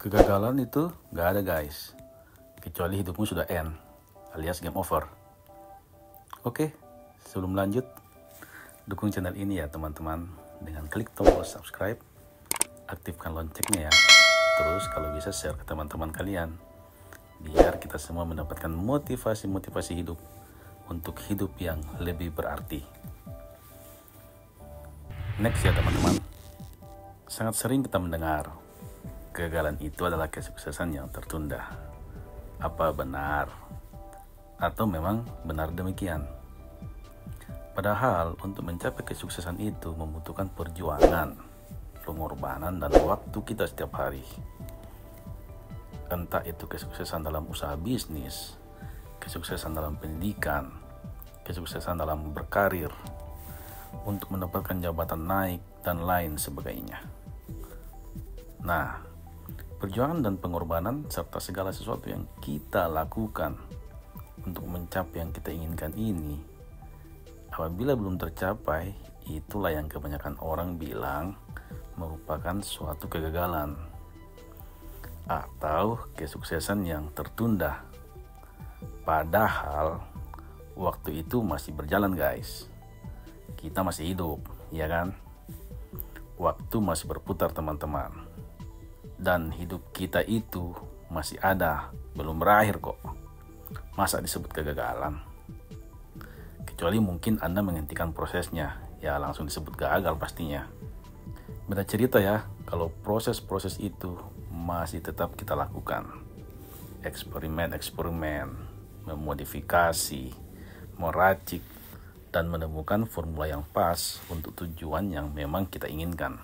Kegagalan itu gak ada guys, kecuali hidupmu sudah end, alias game over. Oke, sebelum lanjut, dukung channel ini ya teman-teman dengan klik tombol subscribe, aktifkan loncengnya ya. Terus kalau bisa share ke teman-teman kalian, biar kita semua mendapatkan motivasi-motivasi hidup untuk hidup yang lebih berarti. Next ya teman-teman, sangat sering kita mendengar kegagalan itu adalah kesuksesan yang tertunda. Apa benar? Atau memang benar demikian? Padahal untuk mencapai kesuksesan itu membutuhkan perjuangan, pengorbanan, dan waktu kita setiap hari. Entah itu kesuksesan dalam usaha bisnis, kesuksesan dalam pendidikan, kesuksesan dalam berkarir, untuk mendapatkan jabatan naik, dan lain sebagainya. Nah, perjuangan dan pengorbanan serta segala sesuatu yang kita lakukan untuk mencapai yang kita inginkan ini, apabila belum tercapai, itulah yang kebanyakan orang bilang merupakan suatu kegagalan atau kesuksesan yang tertunda. Padahal waktu itu masih berjalan guys, kita masih hidup, ya kan? Waktu masih berputar teman-teman. Dan hidup kita itu masih ada, belum berakhir kok. Masa disebut kegagalan? Kecuali mungkin Anda menghentikan prosesnya, ya langsung disebut gagal pastinya. Beda cerita ya, kalau proses-proses itu masih tetap kita lakukan. Eksperimen, memodifikasi, meracik, dan menemukan formula yang pas untuk tujuan yang memang kita inginkan.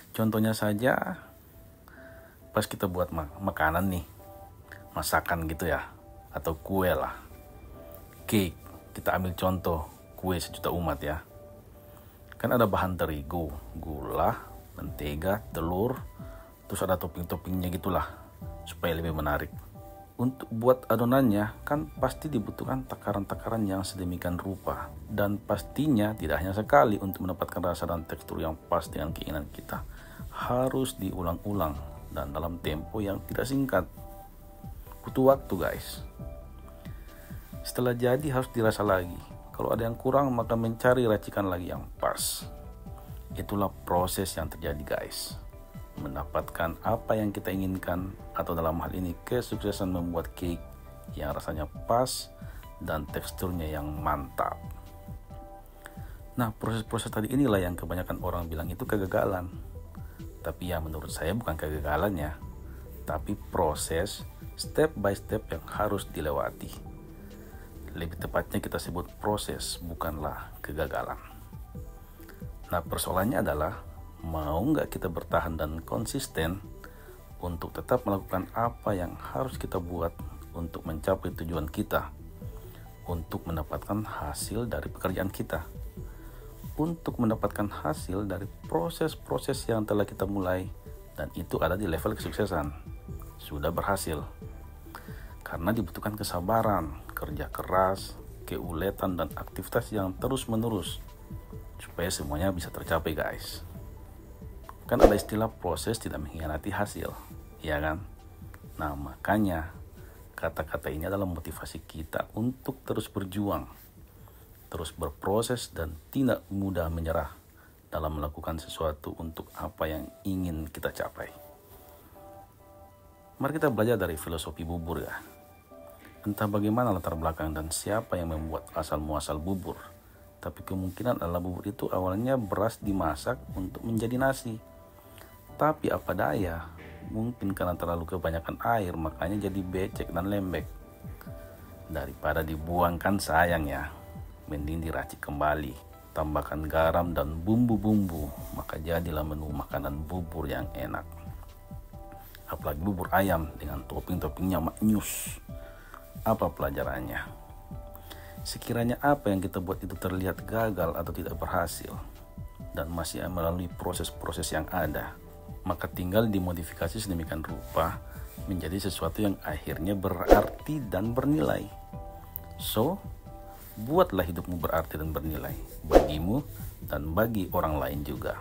Contohnya saja, pas kita buat makanan nih, masakan gitu ya, atau kue lah, cake, kita ambil contoh kue sejuta umat ya. Kan ada bahan terigu, gula, mentega, telur, terus ada topping-toppingnya gitulah, supaya lebih menarik. Untuk buat adonannya kan pasti dibutuhkan takaran-takaran yang sedemikian rupa, dan pastinya tidak hanya sekali untuk mendapatkan rasa dan tekstur yang pas dengan keinginan kita. Harus diulang-ulang dan dalam tempo yang tidak singkat. Butuh waktu guys. Setelah jadi harus dirasa lagi. Kalau ada yang kurang maka mencari racikan lagi yang pas. Itulah proses yang terjadi guys. Mendapatkan apa yang kita inginkan, atau dalam hal ini kesuksesan membuat cake yang rasanya pas dan teksturnya yang mantap. Nah, proses-proses tadi inilah yang kebanyakan orang bilang itu kegagalan. Tapi ya menurut saya bukan kegagalannya, tapi proses step by step yang harus dilewati. Lebih tepatnya kita sebut proses, bukanlah kegagalan. Nah, persoalannya adalah mau nggak kita bertahan dan konsisten untuk tetap melakukan apa yang harus kita buat untuk mencapai tujuan kita, untuk mendapatkan hasil dari pekerjaan kita, untuk mendapatkan hasil dari proses-proses yang telah kita mulai, dan itu ada di level kesuksesan. Sudah berhasil. Karena dibutuhkan kesabaran, kerja keras, keuletan, dan aktivitas yang terus-menerus supaya semuanya bisa tercapai guys. Kan ada istilah proses tidak mengkhianati hasil, ya kan? Nah, makanya kata-kata ini adalah motivasi kita untuk terus berjuang, terus berproses, dan tidak mudah menyerah dalam melakukan sesuatu untuk apa yang ingin kita capai. Mari kita belajar dari filosofi bubur ya. Entah bagaimana latar belakang dan siapa yang membuat asal-muasal bubur, tapi kemungkinan adalah bubur itu awalnya beras dimasak untuk menjadi nasi. Tapi apa daya, mungkin karena terlalu kebanyakan air makanya jadi becek dan lembek. Daripada dibuangkan sayang ya, mending diracik kembali, tambahkan garam dan bumbu-bumbu, maka jadilah menu makanan bubur yang enak. Apalagi bubur ayam dengan topping-toppingnya maknyus. Apa pelajarannya? Sekiranya apa yang kita buat itu terlihat gagal atau tidak berhasil, dan masih melalui proses-proses yang ada, maka tinggal dimodifikasi sedemikian rupa menjadi sesuatu yang akhirnya berarti dan bernilai. So, buatlah hidupmu berarti dan bernilai bagimu dan bagi orang lain juga.